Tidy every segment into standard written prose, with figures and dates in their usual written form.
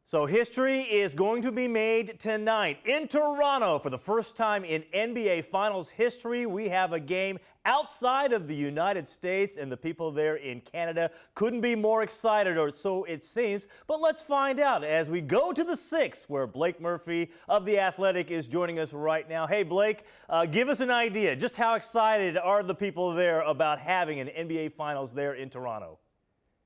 So history is going to be made tonight in Toronto. For the first time in NBA Finals history, we have a game outside of the United States, and the people there in Canada couldn't be more excited, or so it seems. But let's find out as we go to the sixth, where Blake Murphy of The Athletic is joining us right now. Hey, Blake, give us an idea. Just how excited are the people there about having an NBA Finals there in Toronto?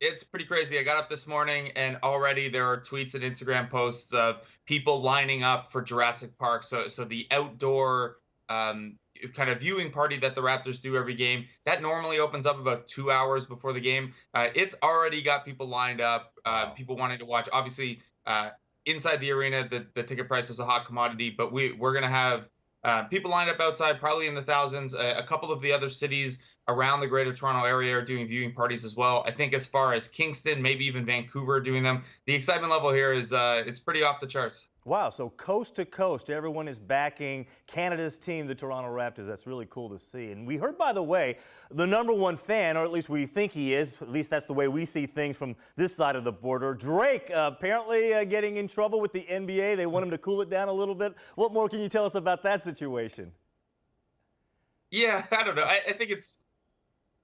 It's pretty crazy. I got up this morning and already there are tweets and Instagram posts of people lining up for Jurassic Park. So the outdoor kind of viewing party that the Raptors do every game, that normally opens up about 2 hours before the game. It's already got people lined up, people wanting to watch. Obviously, inside the arena, the ticket price was a hot commodity, but we're going to have people lined up outside, probably in the thousands. A couple of the other cities around the Greater Toronto area are doing viewing parties as well. I think as far as Kingston, maybe even Vancouver are doing them. The excitement level here is it's pretty off the charts. Wow, so coast to coast, everyone is backing Canada's team, the Toronto Raptors. That's really cool to see. And we heard, by the way, the #1 fan, or at least we think he is, at least that's the way we see things from this side of the border, Drake, apparently getting in trouble with the NBA. They want him to cool it down a little bit. What more can you tell us about that situation? Yeah, I don't know. I think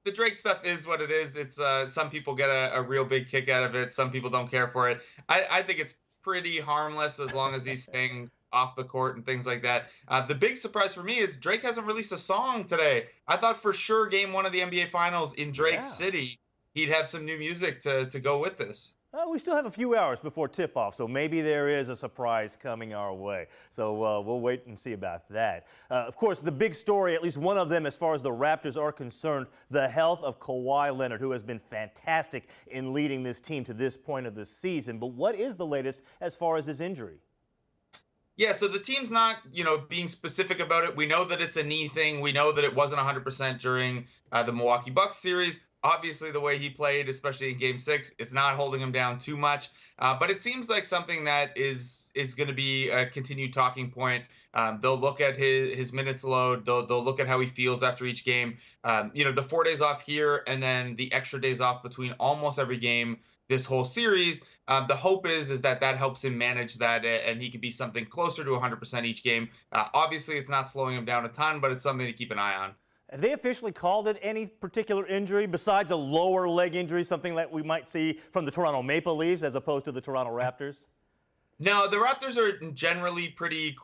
the Drake stuff is what it is. It's some people get a real big kick out of it. Some people don't care for it. I think it's pretty harmless as long as he's staying off the court and things like that. The big surprise for me is Drake hasn't released a song today. I thought for sure game 1 of the NBA Finals in Drake's city, he'd have some new music to go with this. We still have a few hours before tip-off, so maybe there is a surprise coming our way. So we'll wait and see about that. Of course, the big story, at least one of them as far as the Raptors are concerned, the health of Kawhi Leonard, who has been fantastic in leading this team to this point of the season. But what is the latest as far as his injury? Yeah, so the team's not, being specific about it. We know that it's a knee thing. We know that it wasn't 100% during the Milwaukee Bucks series. Obviously, the way he played, especially in Game 6, it's not holding him down too much. But it seems like something that is going to be a continued talking point. They'll look at his minutes load. They'll look at how he feels after each game. The 4 days off here and then the extra days off between almost every game this whole series. The hope is that helps him manage that and he can be something closer to 100% each game. Obviously, it's not slowing him down a ton, but it's something to keep an eye on. Have they officially called it any particular injury besides a lower leg injury, something that we might see from the Toronto Maple Leafs as opposed to the Toronto Raptors? No, the Raptors are generally pretty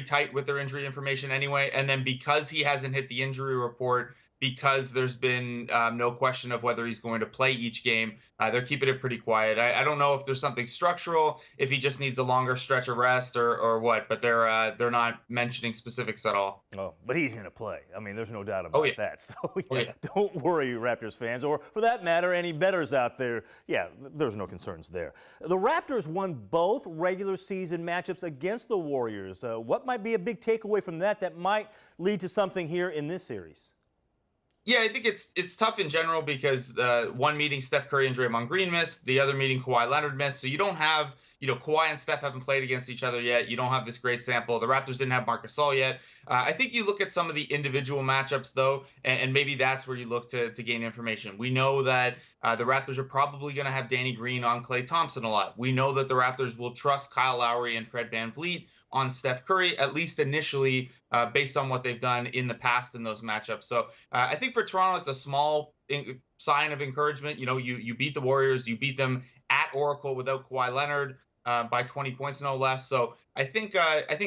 tight with their injury information anyway. And then because he hasn't hit the injury report, because there's been no question of whether he's going to play each game, they're keeping it pretty quiet. I don't know if there's something structural, if he just needs a longer stretch of rest or what, but they're not mentioning specifics at all. Oh, but he's going to play. I mean, there's no doubt about that. So, yeah. Don't worry, Raptors fans, or for that matter, any bettors out there. Yeah, there's no concerns there. The Raptors won both regular season matchups against the Warriors. What might be a big takeaway from that might lead to something here in this series? Yeah, I think it's tough in general because one meeting Steph Curry and Draymond Green missed, the other meeting Kawhi Leonard missed. So you don't have, Kawhi and Steph haven't played against each other yet. You don't have this great sample. The Raptors didn't have Marc Gasol yet. I think you look at some of the individual matchups, though, and maybe that's where you look to gain information. We know that the Raptors are probably going to have Danny Green on Klay Thompson a lot. We know that the Raptors will trust Kyle Lowry and Fred VanVleet on Steph Curry, at least initially, based on what they've done in the past in those matchups. So I think for Toronto, it's a small sign of encouragement. You beat the Warriors, you beat them at Oracle without Kawhi Leonard by 20 points, no less. So I think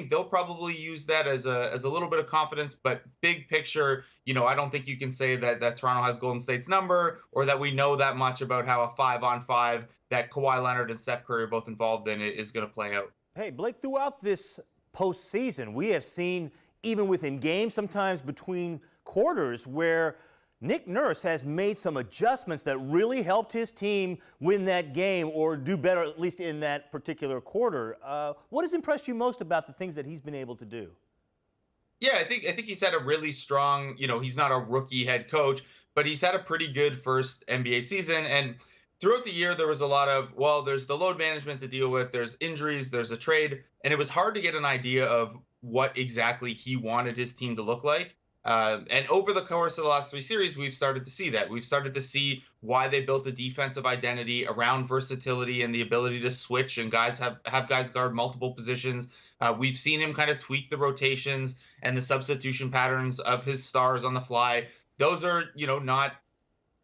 they'll probably use that as a little bit of confidence. But big picture, I don't think you can say that Toronto has Golden State's number or that we know that much about how a 5-on-5 that Kawhi Leonard and Steph Curry are both involved in is going to play out. Hey, Blake, throughout this postseason, we have seen, even within games, sometimes between quarters, where Nick Nurse has made some adjustments that really helped his team win that game or do better, at least in that particular quarter. What has impressed you most about the things that he's been able to do? Yeah, I think he's had a really strong, he's not a rookie head coach, but he's had a pretty good first NBA season. And throughout the year, there was a lot of, there's the load management to deal with, there's injuries, there's a trade, and it was hard to get an idea of what exactly he wanted his team to look like. And over the course of the last 3 series, we've started to see that. We've started to see why they built a defensive identity around versatility and the ability to switch and guys have guys guard multiple positions. We've seen him kind of tweak the rotations and the substitution patterns of his stars on the fly. Those are, not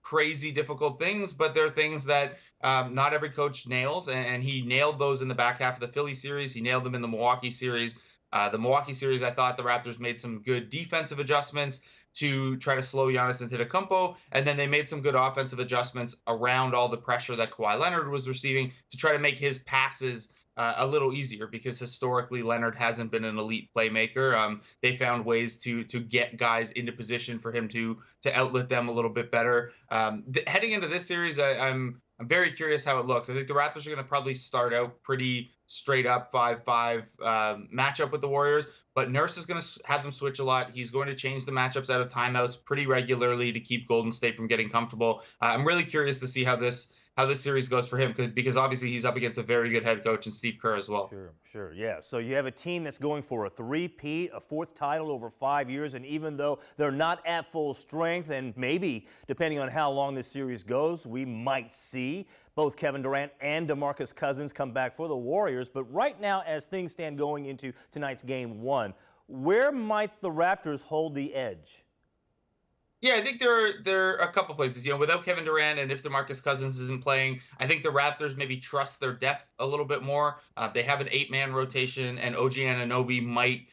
crazy difficult things, but they're things that not every coach nails. And he nailed those in the back half of the Philly series. He nailed them in the Milwaukee series. The Milwaukee series, I thought the Raptors made some good defensive adjustments to try to slow Giannis Antetokounmpo, and then they made some good offensive adjustments around all the pressure that Kawhi Leonard was receiving to try to make his passes a little easier, because historically Leonard hasn't been an elite playmaker. They found ways to get guys into position for him to outlet them a little bit better. Heading into this series, I'm very curious how it looks. I think the Raptors are going to probably start out pretty straight up 5-5 matchup with the Warriors, but Nurse is going to have them switch a lot. He's going to change the matchups out of timeouts pretty regularly to keep Golden State from getting comfortable. I'm really curious to see how this series goes for him, because obviously he's up against a very good head coach in Steve Kerr as well. Sure, yeah. So you have a team that's going for a three-peat, a fourth title over 5 years, and even though they're not at full strength, and maybe, depending on how long this series goes, we might see both Kevin Durant and DeMarcus Cousins come back for the Warriors. But right now, as things stand going into tonight's Game 1, where might the Raptors hold the edge? Yeah, I think there are a couple places. Without Kevin Durant and if DeMarcus Cousins isn't playing, I think the Raptors maybe trust their depth a little bit more. They have an 8-man rotation, and OG Anunoby might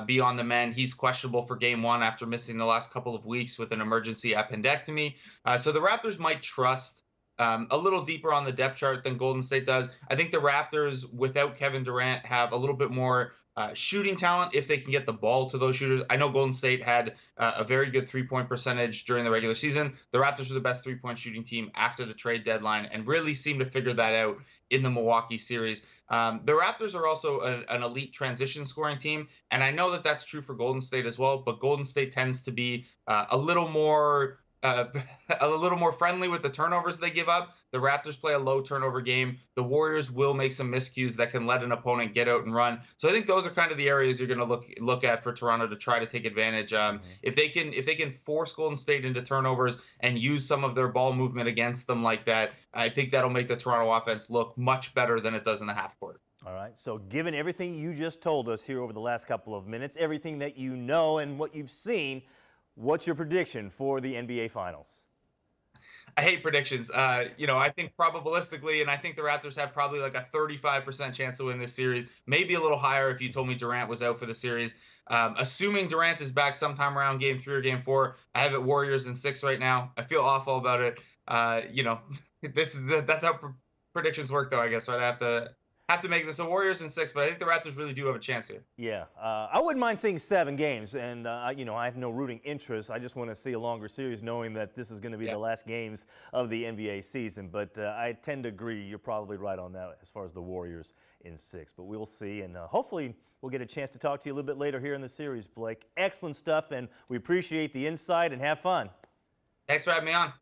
be on the mend. He's questionable for Game 1 after missing the last couple of weeks with an emergency appendectomy. So the Raptors might trust a little deeper on the depth chart than Golden State does. I think the Raptors, without Kevin Durant, have a little bit more shooting talent if they can get the ball to those shooters. I know Golden State had a very good three-point percentage during the regular season. The Raptors were the best three-point shooting team after the trade deadline and really seemed to figure that out in the Milwaukee series. The Raptors are also an elite transition scoring team, and I know that that's true for Golden State as well, but Golden State tends to be a little more friendly with the turnovers they give up. The Raptors play a low turnover game. The Warriors will make some miscues that can let an opponent get out and run. So I think those are kind of the areas you're going to look at for Toronto to try to take advantage. If they can force Golden State into turnovers and use some of their ball movement against them like that, I think that'll make the Toronto offense look much better than it does in the half court. All right, so given everything you just told us here over the last couple of minutes, everything that you know and what you've seen, what's your prediction for the NBA Finals? I hate predictions. I think probabilistically, and I think the Raptors have probably like a 35% chance to win this series, maybe a little higher if you told me Durant was out for the series. Assuming Durant is back sometime around Game 3 or Game 4, I have it Warriors in 6 right now. I feel awful about it. That's how predictions work, though, I guess, right? I have to make this a Warriors in 6, but I think the Raptors really do have a chance here. Yeah, I wouldn't mind seeing 7 games, and I have no rooting interest. I just want to see a longer series, knowing that this is going to be the last games of the NBA season. But I tend to agree. You're probably right on that as far as the Warriors in 6. But we'll see, and hopefully we'll get a chance to talk to you a little bit later here in the series, Blake. Excellent stuff, and we appreciate the insight, and have fun. Thanks for having me on.